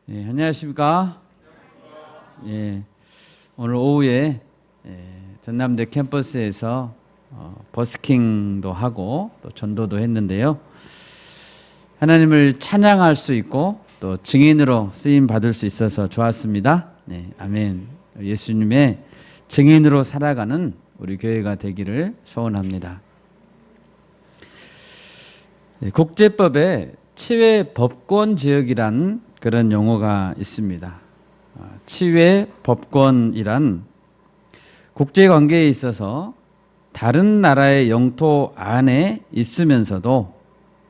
안녕하십니까? 오늘 오후에 전남대 캠퍼스에서 버스킹도 하고 또 전도도 했는데요. 하나님을 찬양할 수 있고 또 증인으로 쓰임 받을 수 있어서 좋았습니다. 아멘. 예수님의 증인으로 살아가는 우리 교회가 되기를 소원합니다. 국제법에 치외 법권 지역이란 그런 용어가 있습니다. 치외 법권이란 국제관계에 있어서 다른 나라의 영토 안에 있으면서도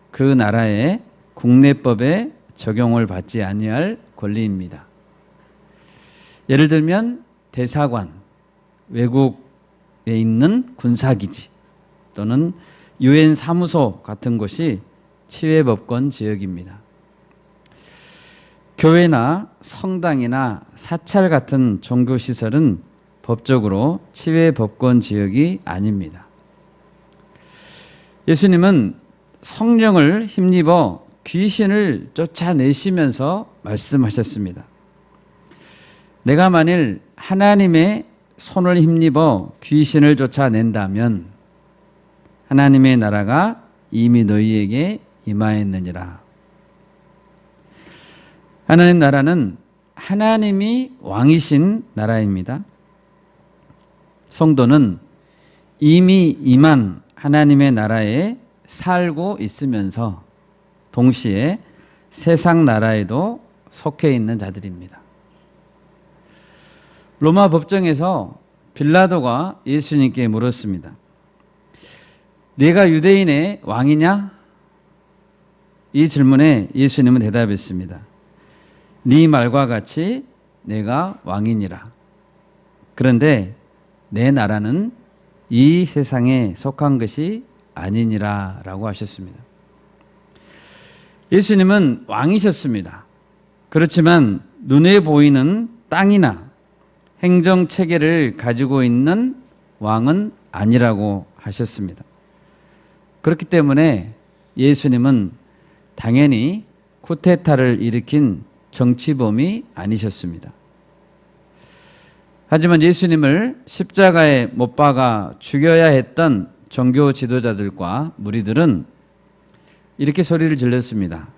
그 나라의 국내법에 적용을 받지 아니할 권리입니다. 예를 들면 대사관, 외국에 있는 군사기지 또는 UN 사무소 같은 곳이 치외법권 지역입니다. 교회나 성당이나 사찰 같은 종교시설은 법적으로 치외법권 지역이 아닙니다. 예수님은 성령을 힘입어 귀신을 쫓아내시면서 말씀하셨습니다. 내가 만일 하나님의 손을 힘입어 귀신을 쫓아낸다면 하나님의 나라가 이미 너희에게 임하였느니라. 하나님 나라는 하나님이 왕이신 나라입니다. 성도는 이미 임한 하나님의 나라에 살고 있으면서 동시에 세상 나라에도 속해 있는 자들입니다. 로마 법정에서 빌라도가 예수님께 물었습니다. 네가 유대인의 왕이냐? 이 질문에 예수님은 대답했습니다. 네 말과 같이 내가 왕이니라. 그런데 내 나라는 이 세상에 속한 것이 아니니라 라고 하셨습니다. 예수님은 왕이셨습니다. 그렇지만 눈에 보이는 땅이나 행정체계를 가지고 있는 왕은 아니라고 하셨습니다. 그렇기 때문에 예수님은 당연히 쿠데타를 일으킨 정치범이 아니셨습니다. 하지만 예수님을 십자가에 못 박아 죽여야 했던 종교 지도자들과 무리들은 이렇게 소리를 질렀습니다.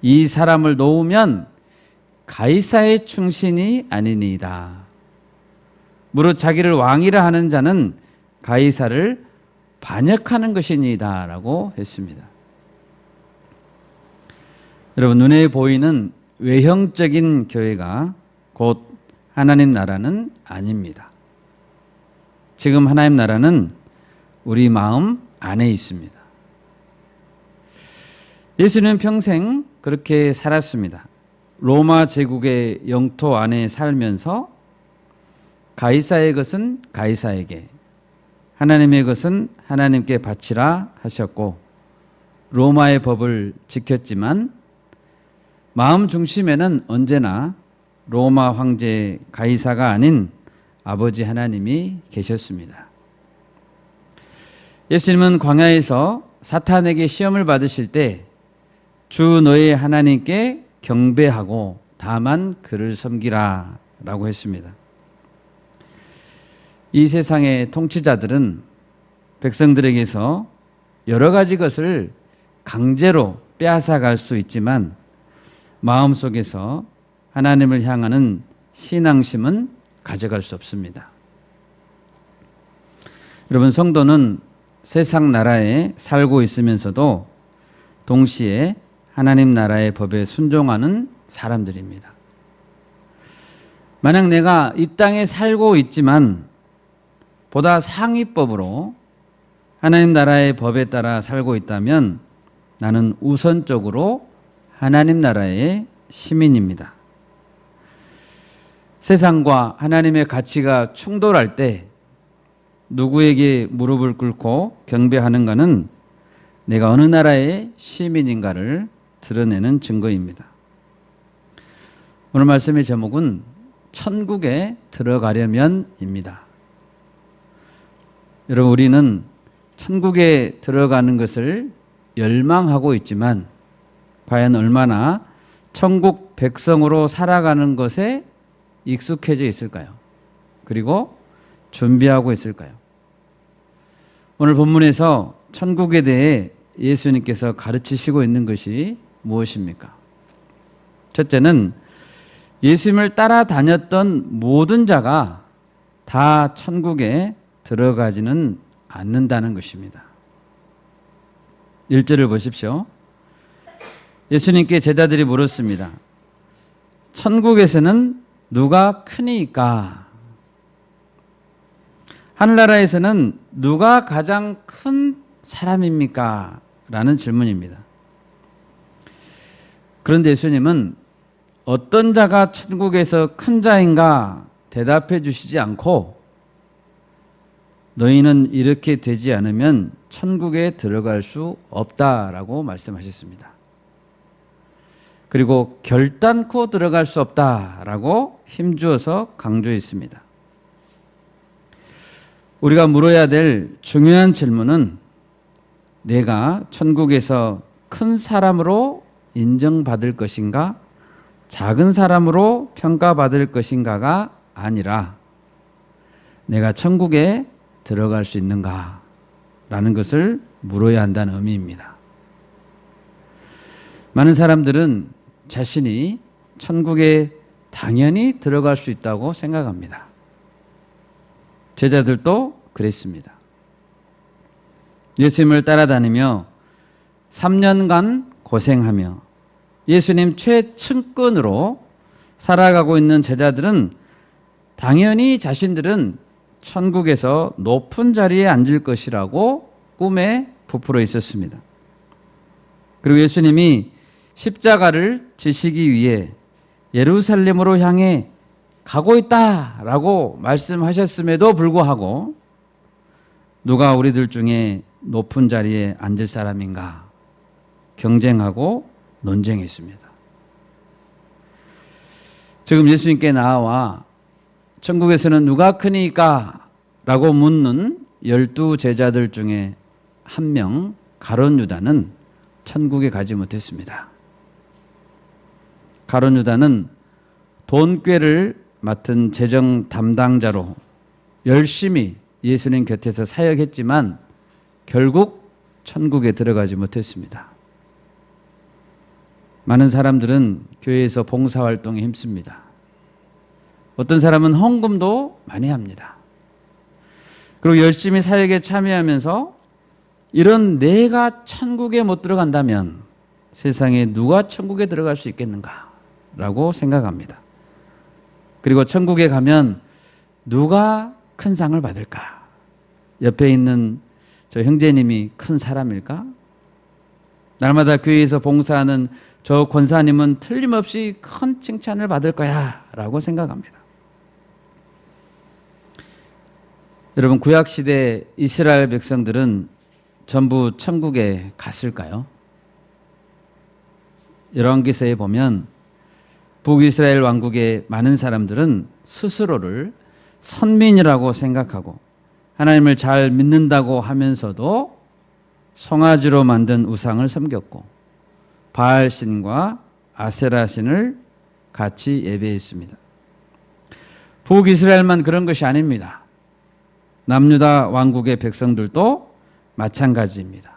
이 사람을 놓으면 가이사의 충신이 아니니이다. 무릇 자기를 왕이라 하는 자는 가이사를 반역하는 것이니이다 라고 했습니다. 여러분, 눈에 보이는 외형적인 교회가 곧 하나님 나라는 아닙니다. 지금 하나님 나라는 우리 마음 안에 있습니다. 예수님은 평생 그렇게 살았습니다. 로마 제국의 영토 안에 살면서 가이사의 것은 가이사에게, 하나님의 것은 하나님께 바치라 하셨고 로마의 법을 지켰지만 마음 중심에는 언제나 로마 황제 가이사가 아닌 아버지 하나님이 계셨습니다. 예수님은 광야에서 사탄에게 시험을 받으실 때 주 너의 하나님께 경배하고 다만 그를 섬기라 라고 했습니다. 이 세상의 통치자들은 백성들에게서 여러 가지 것을 강제로 빼앗아갈 수 있지만 마음속에서 하나님을 향하는 신앙심은 가져갈 수 없습니다. 여러분, 성도는 세상 나라에 살고 있으면서도 동시에 하나님 나라의 법에 순종하는 사람들입니다. 만약 내가 이 땅에 살고 있지만 보다 상위법으로 하나님 나라의 법에 따라 살고 있다면 나는 우선적으로 하나님 나라의 시민입니다. 세상과 하나님의 가치가 충돌할 때 누구에게 무릎을 꿇고 경배하는가는 내가 어느 나라의 시민인가를 드러내는 증거입니다. 오늘 말씀의 제목은 천국에 들어가려면입니다. 여러분, 우리는 천국에 들어가는 것을 열망하고 있지만 과연 얼마나 천국 백성으로 살아가는 것에 익숙해져 있을까요? 그리고 준비하고 있을까요? 오늘 본문에서 천국에 대해 예수님께서 가르치시고 있는 것이 무엇입니까? 첫째는 예수님을 따라다녔던 모든 자가 다 천국에 들어가지는 않는다는 것입니다. 1절을 보십시오. 예수님께 제자들이 물었습니다. 천국에서는 누가 크니까? 하늘나라에서는 누가 가장 큰 사람입니까? 라는 질문입니다. 그런데 예수님은 어떤 자가 천국에서 큰 자인가 대답해 주시지 않고 너희는 이렇게 되지 않으면 천국에 들어갈 수 없다라고 말씀하셨습니다. 그리고 결단코 들어갈 수 없다라고 힘주어서 강조했습니다. 우리가 물어야 될 중요한 질문은 내가 천국에서 큰 사람으로 인정받을 것인가, 작은 사람으로 평가받을 것인가가 아니라 내가 천국에 들어갈 수 있는가 라는 것을 물어야 한다는 의미입니다. 많은 사람들은 자신이 천국에 당연히 들어갈 수 있다고 생각합니다. 제자들도 그랬습니다. 예수님을 따라다니며 3년간 고생하며 예수님 최측근으로 살아가고 있는 제자들은 당연히 자신들은 천국에서 높은 자리에 앉을 것이라고 꿈에 부풀어 있었습니다. 그리고 예수님이 십자가를 지시기 위해 예루살렘으로 향해 가고 있다라고 말씀하셨음에도 불구하고 누가 우리들 중에 높은 자리에 앉을 사람인가 경쟁하고 논쟁했습니다. 지금 예수님께 나와 천국에서는 누가 크니까? 라고 묻는 12 제자들 중에 한 명 가룟 유다는 천국에 가지 못했습니다. 가룟 유다는 돈꾀를 맡은 재정 담당자로 열심히 예수님 곁에서 사역했지만 결국 천국에 들어가지 못했습니다. 많은 사람들은 교회에서 봉사활동에 힘씁니다. 어떤 사람은 헌금도 많이 합니다. 그리고 열심히 사역에 참여하면서 이런 내가 천국에 못 들어간다면 세상에 누가 천국에 들어갈 수 있겠는가 라고 생각합니다. 그리고 천국에 가면 누가 큰 상을 받을까? 옆에 있는 저 형제님이 큰 사람일까? 날마다 교회에서 봉사하는 저 권사님은 틀림없이 큰 칭찬을 받을 거야 라고 생각합니다. 여러분, 구약시대 이스라엘 백성들은 전부 천국에 갔을까요? 열왕기서에 보면 북이스라엘 왕국의 많은 사람들은 스스로를 선민이라고 생각하고 하나님을 잘 믿는다고 하면서도 송아지로 만든 우상을 섬겼고 바알신과 아세라신을 같이 예배했습니다. 북이스라엘만 그런 것이 아닙니다. 남유다 왕국의 백성들도 마찬가지입니다.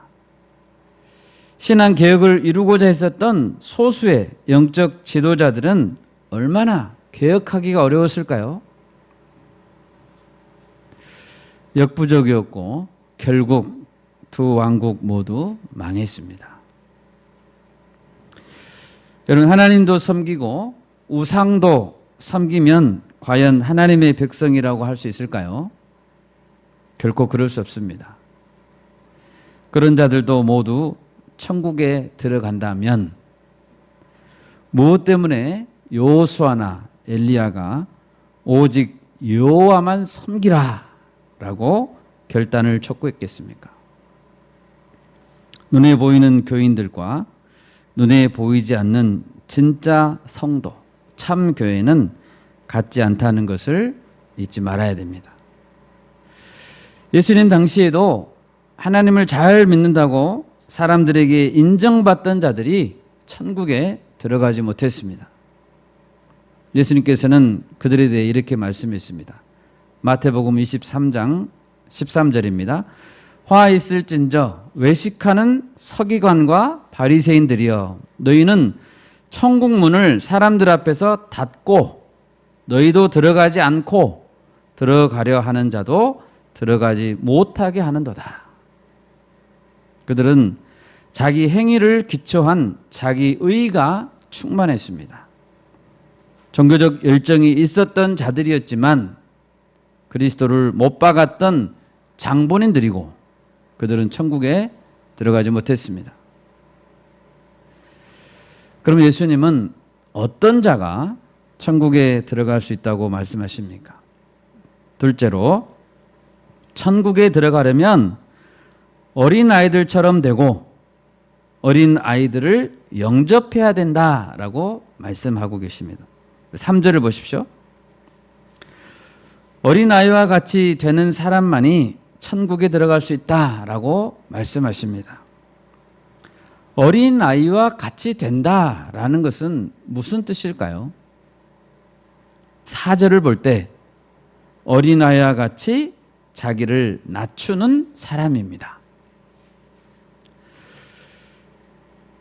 신앙 개혁을 이루고자 했었던 소수의 영적 지도자들은 얼마나 개혁하기가 어려웠을까요? 역부족이었고 결국 두 왕국 모두 망했습니다. 여러분, 하나님도 섬기고 우상도 섬기면 과연 하나님의 백성이라고 할 수 있을까요? 결코 그럴 수 없습니다. 그런 자들도 모두 천국에 들어간다면 무엇 때문에 여호수아나 엘리야가 오직 여호와만 섬기라 라고 결단을 촉구했겠습니까? 눈에 보이는 교인들과 눈에 보이지 않는 진짜 성도, 참 교회는 같지 않다는 것을 잊지 말아야 됩니다. 예수님 당시에도 하나님을 잘 믿는다고 사람들에게 인정받던 자들이 천국에 들어가지 못했습니다. 예수님께서는 그들에 대해 이렇게 말씀했습니다. 마태복음 23장 13절입니다. 화 있을진저 외식하는 서기관과 바리새인들이여, 너희는 천국 문을 사람들 앞에서 닫고 너희도 들어가지 않고 들어가려 하는 자도 들어가지 못하게 하는도다. 그들은 자기 행위를 기초한 자기 의가 충만했습니다. 종교적 열정이 있었던 자들이었지만 그리스도를 못 박았던 장본인들이고 그들은 천국에 들어가지 못했습니다. 그럼 예수님은 어떤 자가 천국에 들어갈 수 있다고 말씀하십니까? 둘째로, 천국에 들어가려면 어린 아이들처럼 되고 어린 아이들을 영접해야 된다라고 말씀하고 계십니다. 3절을 보십시오. 어린 아이와 같이 되는 사람만이 천국에 들어갈 수 있다라고 말씀하십니다. 어린 아이와 같이 된다라는 것은 무슨 뜻일까요? 4절을 볼 때 어린 아이와 같이 자기를 낮추는 사람입니다.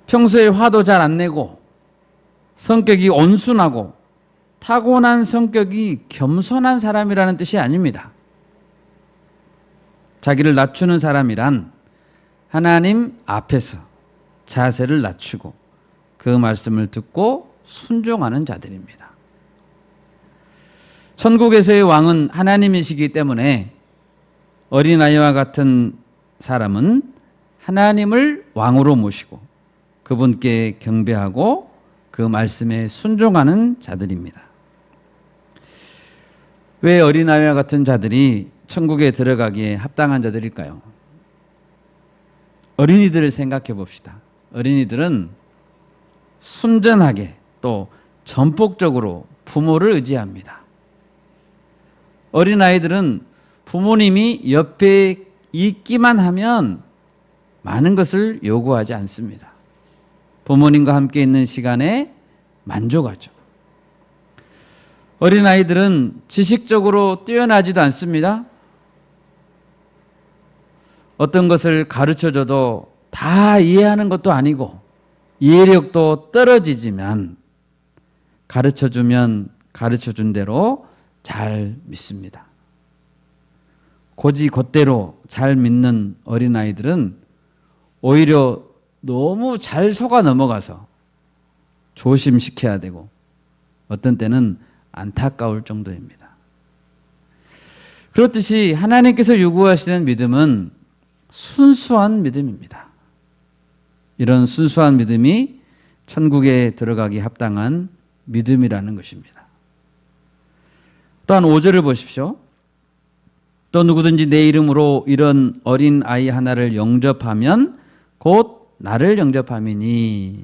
평소에 화도 잘 안 내고 성격이 온순하고 타고난 성격이 겸손한 사람이라는 뜻이 아닙니다. 자기를 낮추는 사람이란 하나님 앞에서 자세를 낮추고 그 말씀을 듣고 순종하는 자들입니다. 천국에서의 왕은 하나님이시기 때문에 어린아이와 같은 사람은 하나님을 왕으로 모시고 그분께 경배하고 그 말씀에 순종하는 자들입니다. 왜 어린아이와 같은 자들이 천국에 들어가기에 합당한 자들일까요? 어린이들을 생각해 봅시다. 어린이들은 순전하게 또 전폭적으로 부모를 의지합니다. 어린아이들은 부모님이 옆에 있기만 하면 많은 것을 요구하지 않습니다. 부모님과 함께 있는 시간에 만족하죠. 어린아이들은 지식적으로 뛰어나지도 않습니다. 어떤 것을 가르쳐줘도 다 이해하는 것도 아니고 이해력도 떨어지지만 가르쳐주면 가르쳐준 대로 잘 믿습니다. 곧이곧대로 잘 믿는 어린아이들은 오히려 너무 잘 속아 넘어가서 조심시켜야 되고 어떤 때는 안타까울 정도입니다. 그렇듯이 하나님께서 요구하시는 믿음은 순수한 믿음입니다. 이런 순수한 믿음이 천국에 들어가기 합당한 믿음이라는 것입니다. 또한 5절을 보십시오. 또 누구든지 내 이름으로 이런 어린 아이 하나를 영접하면 곧 나를 영접함이니.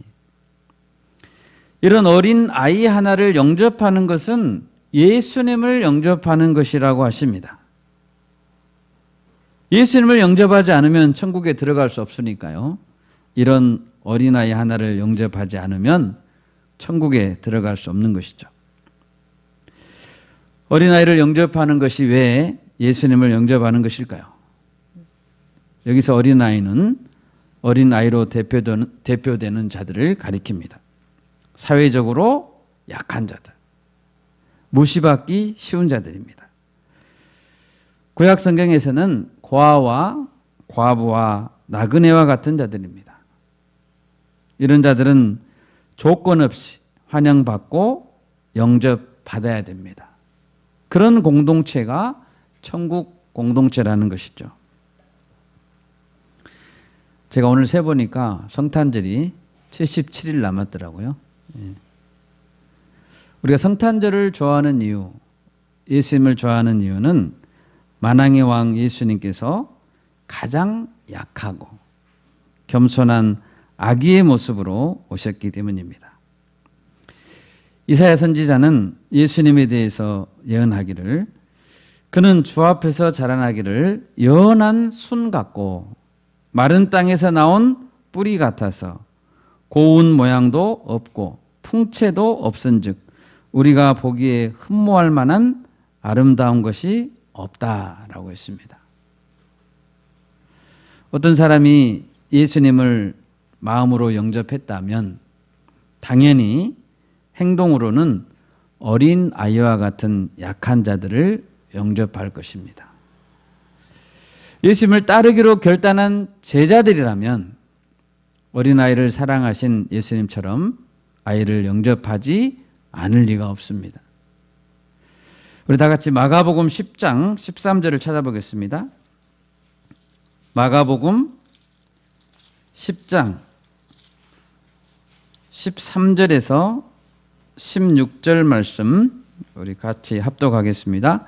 이런 어린 아이 하나를 영접하는 것은 예수님을 영접하는 것이라고 하십니다. 예수님을 영접하지 않으면 천국에 들어갈 수 없으니까요. 이런 어린아이 하나를 영접하지 않으면 천국에 들어갈 수 없는 것이죠. 어린아이를 영접하는 것이 왜 예수님을 영접하는 것일까요? 여기서 어린아이는 어린아이로 대표되는 자들을 가리킵니다. 사회적으로 약한 자들, 무시받기 쉬운 자들입니다. 구약 성경에서는 고아와 과부와 나그네와 같은 자들입니다. 이런 자들은 조건 없이 환영받고 영접받아야 됩니다. 그런 공동체가 천국 공동체라는 것이죠. 제가 오늘 세보니까 성탄절이 77일 남았더라고요. 우리가 성탄절을 좋아하는 이유, 예수님을 좋아하는 이유는 만왕의 왕 예수님께서 가장 약하고 겸손한 아기의 모습으로 오셨기 때문입니다. 이사야 선지자는 예수님에 대해서 예언하기를 그는 주 앞에서 자라나기를 연한 순 같고 마른 땅에서 나온 뿌리 같아서 고운 모양도 없고 풍채도 없은즉 우리가 보기에 흠모할 만한 아름다운 것이 없다라고 했습니다. 어떤 사람이 예수님을 마음으로 영접했다면 당연히 행동으로는 어린 아이와 같은 약한 자들을 영접할 것입니다. 예수님을 따르기로 결단한 제자들이라면 어린아이를 사랑하신 예수님처럼 아이를 영접하지 않을 리가 없습니다. 우리 다 같이 마가복음 10장 13절을 찾아보겠습니다. 마가복음 10장 13절에서 16절 말씀 우리 같이 합독하겠습니다.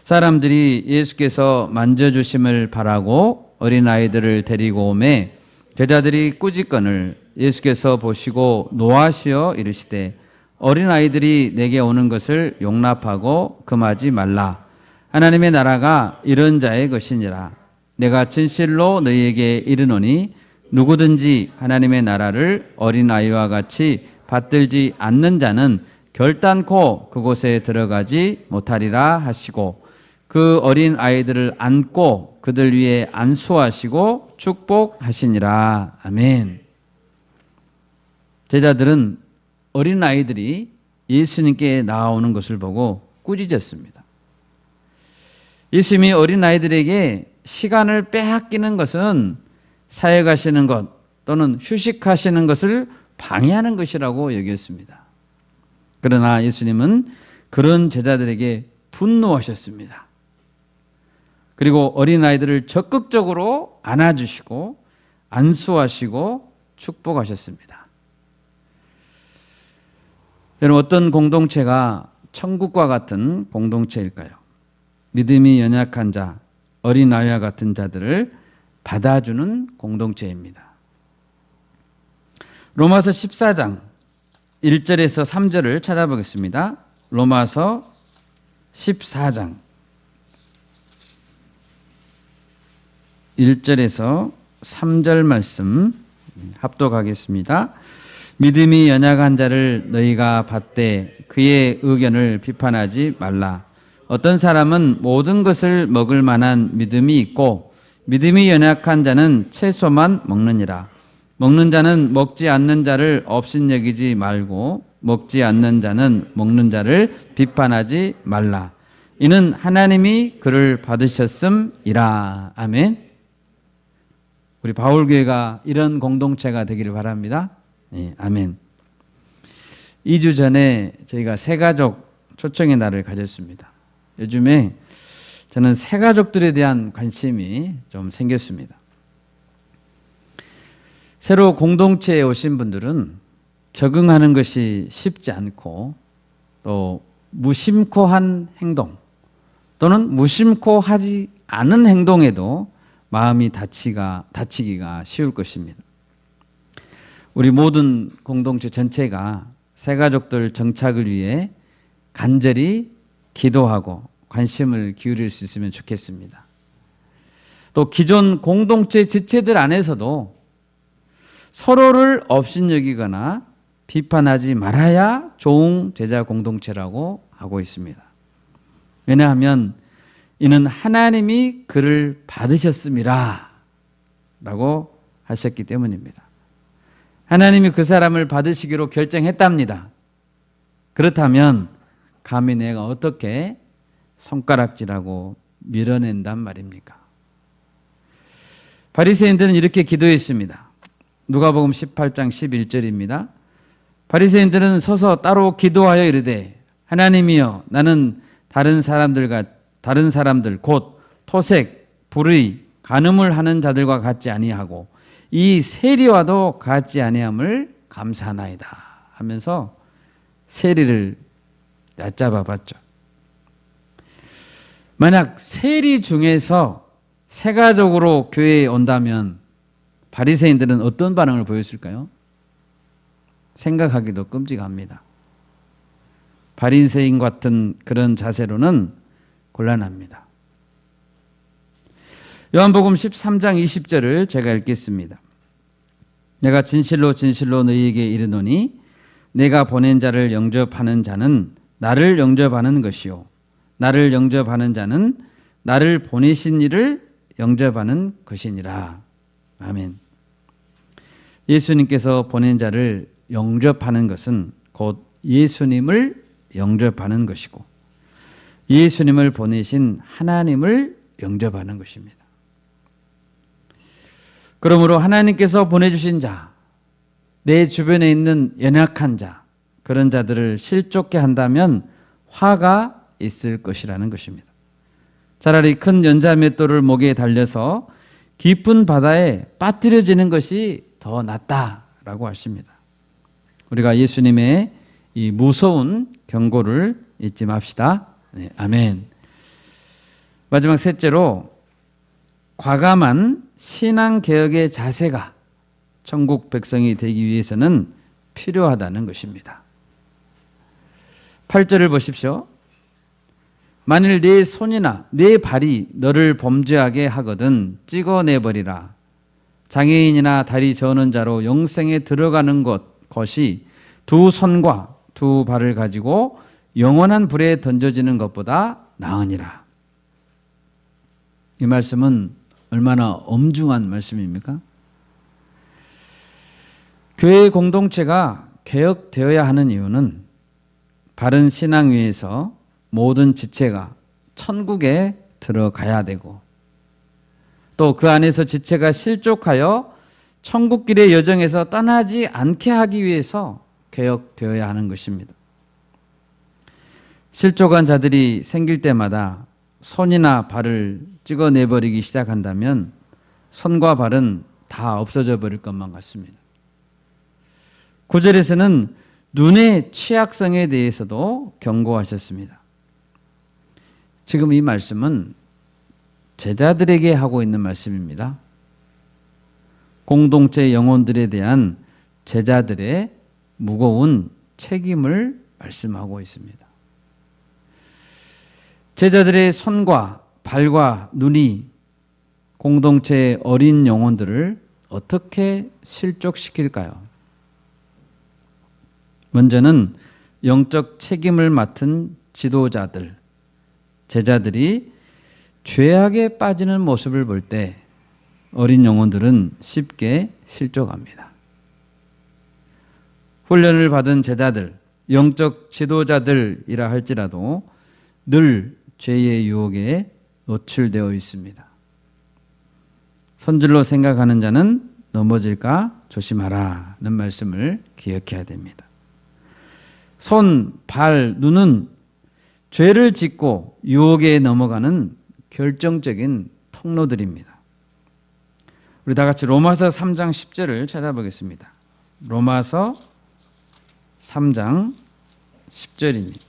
사람들이 예수께서 만져주심을 바라고 어린아이들을 데리고 오매 제자들이 꾸짖거늘 예수께서 보시고 노하시어 이르시되 어린아이들이 내게 오는 것을 용납하고 금하지 말라. 하나님의 나라가 이런 자의 것이니라. 내가 진실로 너희에게 이르노니 누구든지 하나님의 나라를 어린아이와 같이 받들지 않는 자는 결단코 그곳에 들어가지 못하리라 하시고 그 어린 아이들을 안고 그들 위에 안수하시고 축복하시니라. 아멘. 제자들은 어린 아이들이 예수님께 나아오는 것을 보고 꾸짖었습니다. 예수님이 어린 아이들에게 시간을 빼앗기는 것은 사역하시는 것 또는 휴식하시는 것을 방해하는 것이라고 여겼습니다. 그러나 예수님은 그런 제자들에게 분노하셨습니다. 그리고 어린아이들을 적극적으로 안아주시고 안수하시고 축복하셨습니다. 여러분, 어떤 공동체가 천국과 같은 공동체일까요? 믿음이 연약한 자, 어린아이와 같은 자들을 받아주는 공동체입니다. 로마서 14장 1절에서 3절을 찾아보겠습니다. 로마서 14장 1절에서 3절 말씀 합독하겠습니다. 믿음이 연약한 자를 너희가 받되 그의 의견을 비판하지 말라. 어떤 사람은 모든 것을 먹을 만한 믿음이 있고 믿음이 연약한 자는 채소만 먹느니라. 먹는 자는 먹지 않는 자를 업신여기지 말고 먹지 않는 자는 먹는 자를 비판하지 말라. 이는 하나님이 그를 받으셨음이라. 아멘. 우리 바울교회가 이런 공동체가 되기를 바랍니다. 네, 아멘. 2주 전에 저희가 새가족 초청의 날을 가졌습니다. 요즘에 저는 새가족들에 대한 관심이 좀 생겼습니다. 새로 공동체에 오신 분들은 적응하는 것이 쉽지 않고 또 무심코 한 행동 또는 무심코 하지 않은 행동에도 마음이 다치기가 쉬울 것입니다. 우리 모든 공동체 전체가 새가족들 정착을 위해 간절히 기도하고 관심을 기울일 수 있으면 좋겠습니다. 또 기존 공동체 지체들 안에서도 서로를 업신여기거나 비판하지 말아야 좋은 제자 공동체라고 하고 있습니다. 왜냐하면 이는 하나님이 그를 받으셨음이라 라고 하셨기 때문입니다. 하나님이 그 사람을 받으시기로 결정했답니다. 그렇다면 감히 내가 어떻게 손가락질하고 밀어낸단 말입니까? 바리새인들은 이렇게 기도했습니다. 누가복음 18장 11절입니다. 바리새인들은 서서 따로 기도하여 이르되 하나님이여 나는 다른 사람들 곧 토색, 불의, 간음을 하는 자들과 같지 아니하고 이 세리와도 같지 아니함을 감사하나이다 하면서 세리를 얕잡아 봤죠. 만약 세리 중에서 새가족으로 교회에 온다면 바리새인들은 어떤 반응을 보였을까요? 생각하기도 끔찍합니다. 바리새인 같은 그런 자세로는 곤란합니다. 요한복음 13장 20절을 제가 읽겠습니다. 내가 진실로 진실로 너희에게 이르노니 내가 보낸 자를 영접하는 자는 나를 영접하는 것이요 나를 영접하는 자는 나를 보내신 이를 영접하는 것이니라. 아멘. 예수님께서 보낸 자를 영접하는 것은 곧 예수님을 영접하는 것이고 예수님을 보내신 하나님을 영접하는 것입니다. 그러므로 하나님께서 보내주신 자, 내 주변에 있는 연약한 자, 그런 자들을 실족해 한다면 화가 있을 것이라는 것입니다. 차라리 큰 연자맷돌을 목에 달려서 깊은 바다에 빠뜨려지는 것이 더 낫다라고 하십니다. 우리가 예수님의 이 무서운 경고를 잊지 맙시다. 네, 아멘. 마지막 셋째로 과감한 신앙개혁의 자세가 천국 백성이 되기 위해서는 필요하다는 것입니다. 8절을 보십시오. 만일 네 손이나 네 발이 너를 범죄하게 하거든 찍어내버리라. 장애인이나 다리 저는 자로 영생에 들어가는 것이 두 손과 두 발을 가지고 영원한 불에 던져지는 것보다 나으니라. 이 말씀은 얼마나 엄중한 말씀입니까? 교회 공동체가 개혁되어야 하는 이유는 바른 신앙 위에서 모든 지체가 천국에 들어가야 되고 또 그 안에서 지체가 실족하여 천국길의 여정에서 떠나지 않게 하기 위해서 개혁되어야 하는 것입니다. 실족한 자들이 생길 때마다 손이나 발을 찍어내버리기 시작한다면 손과 발은 다 없어져 버릴 것만 같습니다. 9절에서는 눈의 취약성에 대해서도 경고하셨습니다. 지금 이 말씀은 제자들에게 하고 있는 말씀입니다. 공동체 영혼들에 대한 제자들의 무거운 책임을 말씀하고 있습니다. 제자들의 손과 발과 눈이 공동체의 어린 영혼들을 어떻게 실족시킬까요? 먼저는 영적 책임을 맡은 지도자들, 제자들이 죄악에 빠지는 모습을 볼 때 어린 영혼들은 쉽게 실족합니다. 훈련을 받은 제자들, 영적 지도자들이라 할지라도 늘 죄의 유혹에 노출되어 있습니다. 손질로 생각하는 자는 넘어질까 조심하라는 말씀을 기억해야 됩니다. 손, 발, 눈은 죄를 짓고 유혹에 넘어가는 결정적인 통로들입니다. 우리 다 같이 로마서 3장 10절을 찾아보겠습니다. 로마서 3장 10절입니다.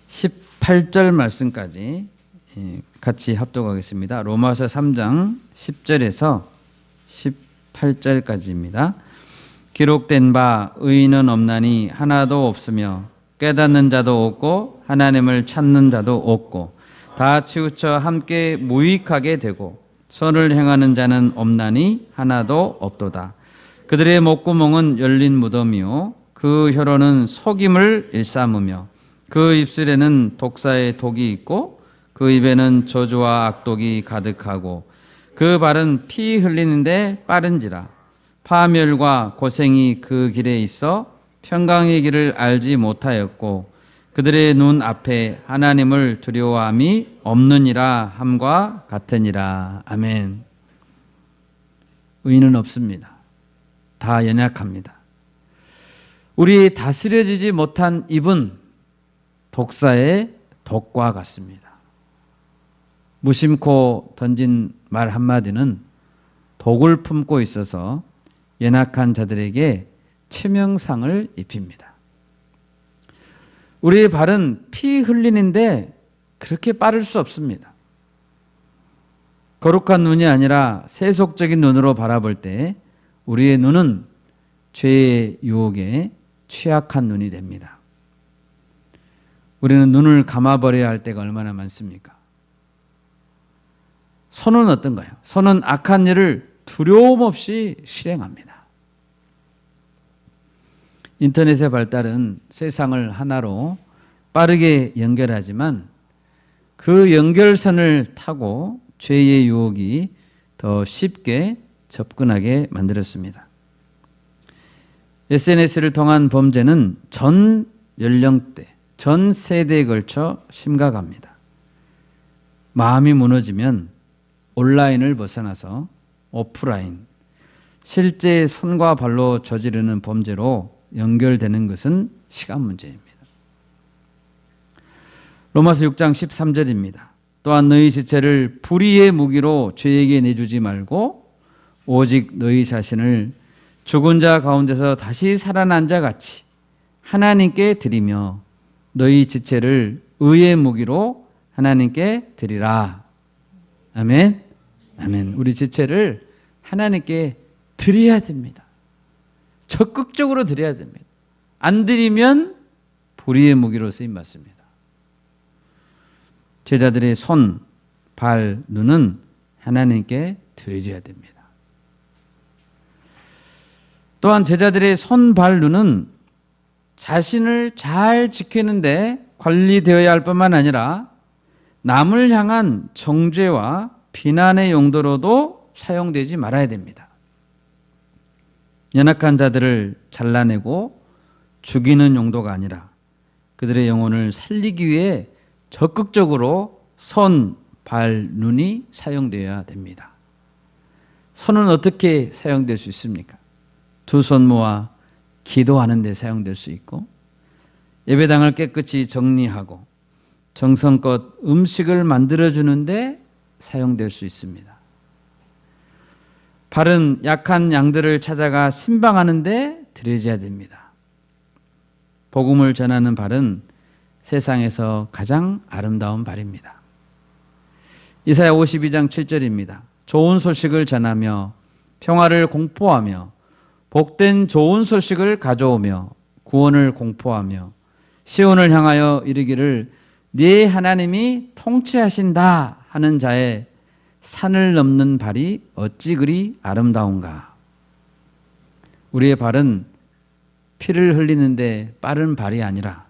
18절 말씀까지 같이 합독하겠습니다. 로마서 3장 10절에서 18절까지입니다. 기록된 바 의인은 없나니 하나도 없으며 깨닫는 자도 없고 하나님을 찾는 자도 없고 다 치우쳐 함께 무익하게 되고 선을 행하는 자는 없나니 하나도 없도다. 그들의 목구멍은 열린 무덤이요 그 혀로는 속임을 일삼으며 그 입술에는 독사의 독이 있고 그 입에는 저주와 악독이 가득하고 그 발은 피 흘리는데 빠른지라. 파멸과 고생이 그 길에 있어 평강의 길을 알지 못하였고 그들의 눈 앞에 하나님을 두려워함이 없느니라 함과 같으니라. 아멘. 의인은 없습니다. 다 연약합니다. 우리 다스려지지 못한 입은 독사의 독과 같습니다. 무심코 던진 말 한마디는 독을 품고 있어서 연약한 자들에게 치명상을 입힙니다. 우리의 발은 피 흘리는데 그렇게 빠를 수 없습니다. 거룩한 눈이 아니라 세속적인 눈으로 바라볼 때 우리의 눈은 죄의 유혹에 취약한 눈이 됩니다. 우리는 눈을 감아버려야 할 때가 얼마나 많습니까? 손은 어떤가요? 손은 악한 일을 두려움 없이 실행합니다. 인터넷의 발달은 세상을 하나로 빠르게 연결하지만 그 연결선을 타고 죄의 유혹이 더 쉽게 접근하게 만들었습니다. SNS를 통한 범죄는 전 연령대, 전 세대에 걸쳐 심각합니다. 마음이 무너지면 온라인을 벗어나서 오프라인, 실제 손과 발로 저지르는 범죄로 연결되는 것은 시간 문제입니다. 로마서 6장 13절입니다. 또한 너희 지체를 불의의 무기로 죄에게 내주지 말고 오직 너희 자신을 죽은 자 가운데서 다시 살아난 자 같이 하나님께 드리며 너희 지체를 의의 무기로 하나님께 드리라. 아멘. 아멘. 우리 지체를 하나님께 드려야 됩니다. 적극적으로 드려야 됩니다. 안 드리면 불의의 무기로 쓰임 받습니다. 제자들의 손, 발, 눈은 하나님께 드려야 됩니다. 또한 제자들의 손, 발, 눈은 자신을 잘 지키는데 관리되어야 할 뿐만 아니라 남을 향한 정죄와 비난의 용도로도 사용되지 말아야 됩니다. 연약한 자들을 잘라내고 죽이는 용도가 아니라 그들의 영혼을 살리기 위해 적극적으로 손, 발, 눈이 사용되어야 됩니다. 손은 어떻게 사용될 수 있습니까? 두 손 모아 기도하는 데 사용될 수 있고 예배당을 깨끗이 정리하고 정성껏 음식을 만들어주는데 사용될 수 있습니다. 발은 약한 양들을 찾아가 신방하는 데 들여져야 됩니다. 복음을 전하는 발은 세상에서 가장 아름다운 발입니다. 이사야 52장 7절입니다. 좋은 소식을 전하며 평화를 공포하며 복된 좋은 소식을 가져오며 구원을 공포하며 시온을 향하여 이르기를 네 하나님이 통치하신다 하는 자의 산을 넘는 발이 어찌 그리 아름다운가. 우리의 발은 피를 흘리는데 빠른 발이 아니라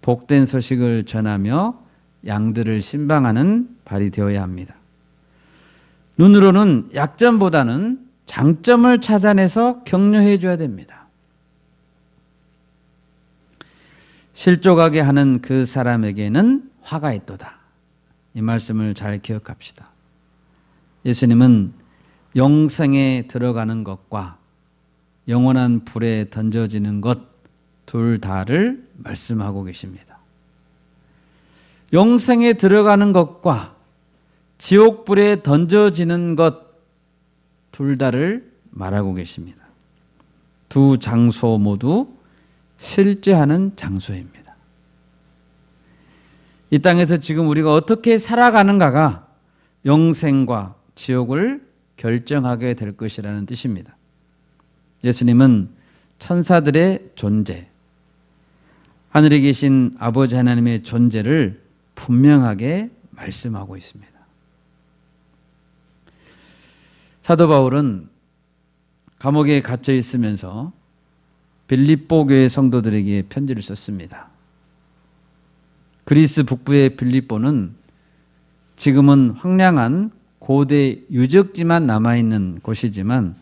복된 소식을 전하며 양들을 신방하는 발이 되어야 합니다. 눈으로는 약점보다는 장점을 찾아내서 격려해 줘야 됩니다. 실족하게 하는 그 사람에게는 화가 있도다. 이 말씀을 잘 기억합시다. 예수님은 영생에 들어가는 것과 영원한 불에 던져지는 것 둘 다를 말씀하고 계십니다. 영생에 들어가는 것과 지옥불에 던져지는 것 둘 다를 말하고 계십니다. 두 장소 모두 실제하는 장소입니다. 이 땅에서 지금 우리가 어떻게 살아가는가가 영생과 지옥을 결정하게 될 것이라는 뜻입니다. 예수님은 천사들의 존재, 하늘에 계신 아버지 하나님의 존재를 분명하게 말씀하고 있습니다. 사도 바울은 감옥에 갇혀 있으면서 빌립보 교회 성도들에게 편지를 썼습니다. 그리스 북부의 빌립보는 지금은 황량한 고대 유적지만 남아있는 곳이지만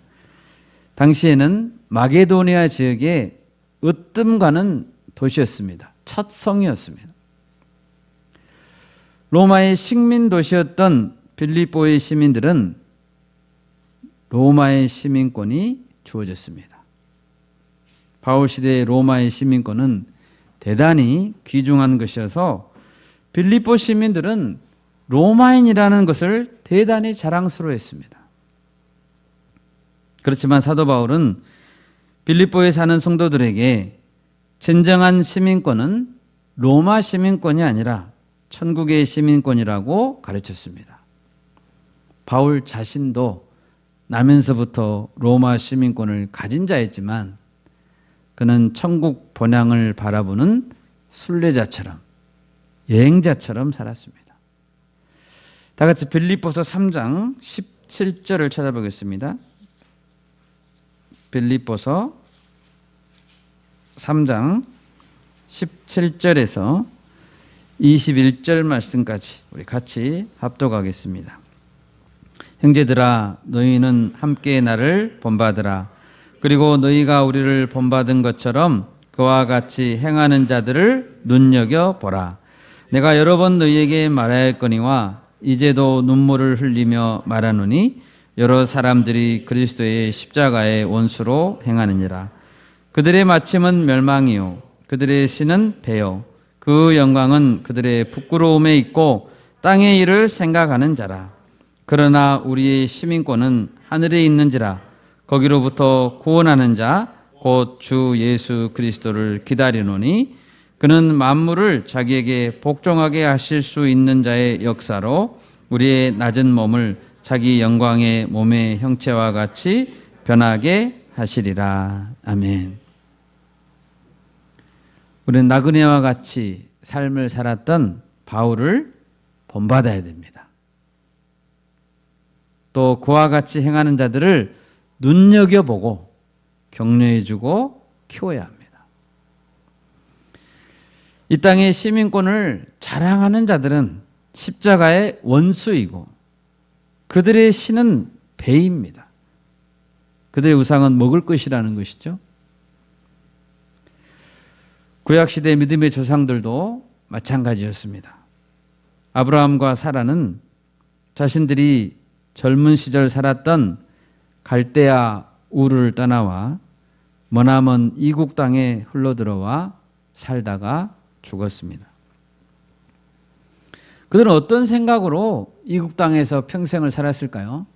당시에는 마게도니아 지역의 으뜸가는 도시였습니다. 첫 성이었습니다. 로마의 식민 도시였던 빌립보의 시민들은 로마의 시민권이 주어졌습니다. 바울 시대의 로마의 시민권은 대단히 귀중한 것이어서 빌립보 시민들은 로마인이라는 것을 대단히 자랑스러워했습니다. 그렇지만 사도 바울은 빌립보에 사는 성도들에게 진정한 시민권은 로마 시민권이 아니라 천국의 시민권이라고 가르쳤습니다. 바울 자신도 나면서부터 로마 시민권을 가진 자였지만 그는 천국 본향을 바라보는 순례자처럼 여행자처럼 살았습니다. 다 같이 빌립보서 3장 17절을 찾아보겠습니다. 빌립보서 3장 17절에서 21절 말씀까지 우리 같이 합독하겠습니다. 형제들아, 너희는 함께 나를 본받으라. 그리고 너희가 우리를 본받은 것처럼 그와 같이 행하는 자들을 눈여겨보라. 내가 여러 번 너희에게 말하였거니와 이제도 눈물을 흘리며 말하노니 여러 사람들이 그리스도의 십자가의 원수로 행하느니라. 그들의 마침은 멸망이요 그들의 신은 배요 그 영광은 그들의 부끄러움에 있고 땅의 일을 생각하는 자라. 그러나 우리의 시민권은 하늘에 있는지라. 거기로부터 구원하는 자 곧 주 예수 그리스도를 기다리노니 그는 만물을 자기에게 복종하게 하실 수 있는 자의 역사로 우리의 낮은 몸을 자기 영광의 몸의 형체와 같이 변하게 하시리라. 아멘. 우리는 나그네와 같이 삶을 살았던 바울을 본받아야 됩니다. 또 그와 같이 행하는 자들을 눈여겨보고 격려해주고 키워야 합니다. 이 땅의 시민권을 자랑하는 자들은 십자가의 원수이고 그들의 신은 배입니다. 그들의 우상은 먹을 것이라는 것이죠. 구약시대 믿음의 조상들도 마찬가지였습니다. 아브라함과 사라는 자신들이 젊은 시절 살았던 갈대아 우르를 떠나와 머나먼 이국 땅에 흘러들어와 살다가 죽었습니다. 그들은 어떤 생각으로 이국 땅에서 평생을 살았을까요?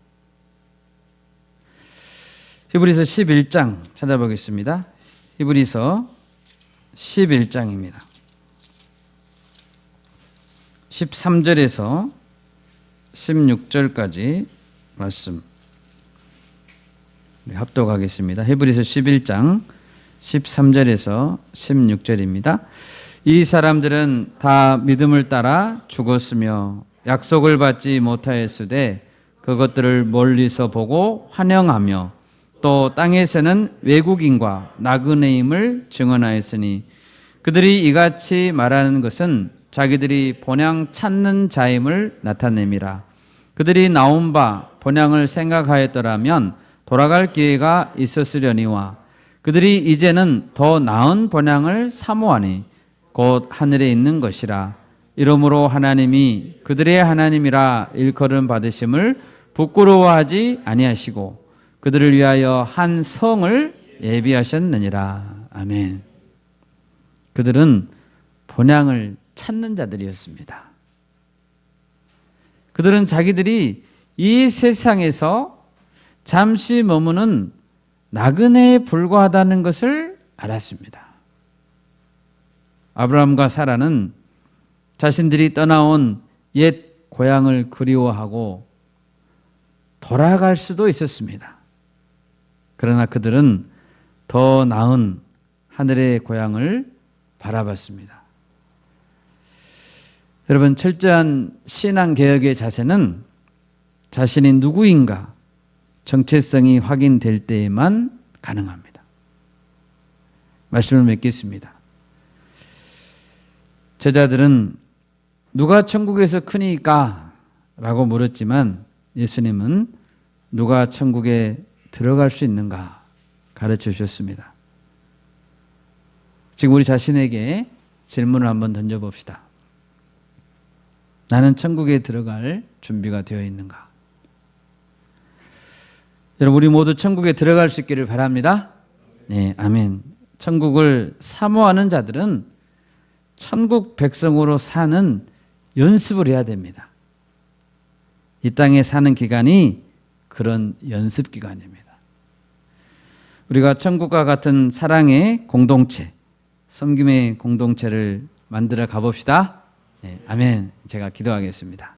히브리서 11장 찾아보겠습니다. 히브리서 11장입니다. 13절에서 16절까지 말씀 합독하겠습니다. 히브리서 11장 13절에서 16절입니다. 이 사람들은 다 믿음을 따라 죽었으며 약속을 받지 못하였으되 그것들을 멀리서 보고 환영하며 또 땅에서는 외국인과 나그네임을 증언하였으니 그들이 이같이 말하는 것은 자기들이 본향 찾는 자임을 나타냄이라. 그들이 나온 바 본향을 생각하였더라면 돌아갈 기회가 있었으려니와 그들이 이제는 더 나은 본향을 사모하니 곧 하늘에 있는 것이라. 이러므로 하나님이 그들의 하나님이라 일컬음 받으심을 부끄러워하지 아니하시고 그들을 위하여 한 성을 예비하셨느니라. 아멘. 그들은 본향을 찾는 자들이었습니다. 그들은 자기들이 이 세상에서 잠시 머무는 나그네에 불과하다는 것을 알았습니다. 아브라함과 사라는 자신들이 떠나온 옛 고향을 그리워하고 돌아갈 수도 있었습니다. 그러나 그들은 더 나은 하늘의 고향을 바라봤습니다. 여러분, 철저한 신앙개혁의 자세는 자신이 누구인가 정체성이 확인될 때에만 가능합니다. 말씀을 맺겠습니다. 제자들은 누가 천국에서 크니까? 라고 물었지만 예수님은 누가 천국에 들어갈 수 있는가 가르쳐 주셨습니다. 지금 우리 자신에게 질문을 한번 던져봅시다. 나는 천국에 들어갈 준비가 되어 있는가? 여러분, 우리 모두 천국에 들어갈 수 있기를 바랍니다. 네, 아멘. 천국을 사모하는 자들은 천국 백성으로 사는 연습을 해야 됩니다. 이 땅에 사는 기간이 그런 연습 기간입니다. 우리가 천국과 같은 사랑의 공동체, 섬김의 공동체를 만들어 가봅시다. 네, 아멘. 제가 기도하겠습니다.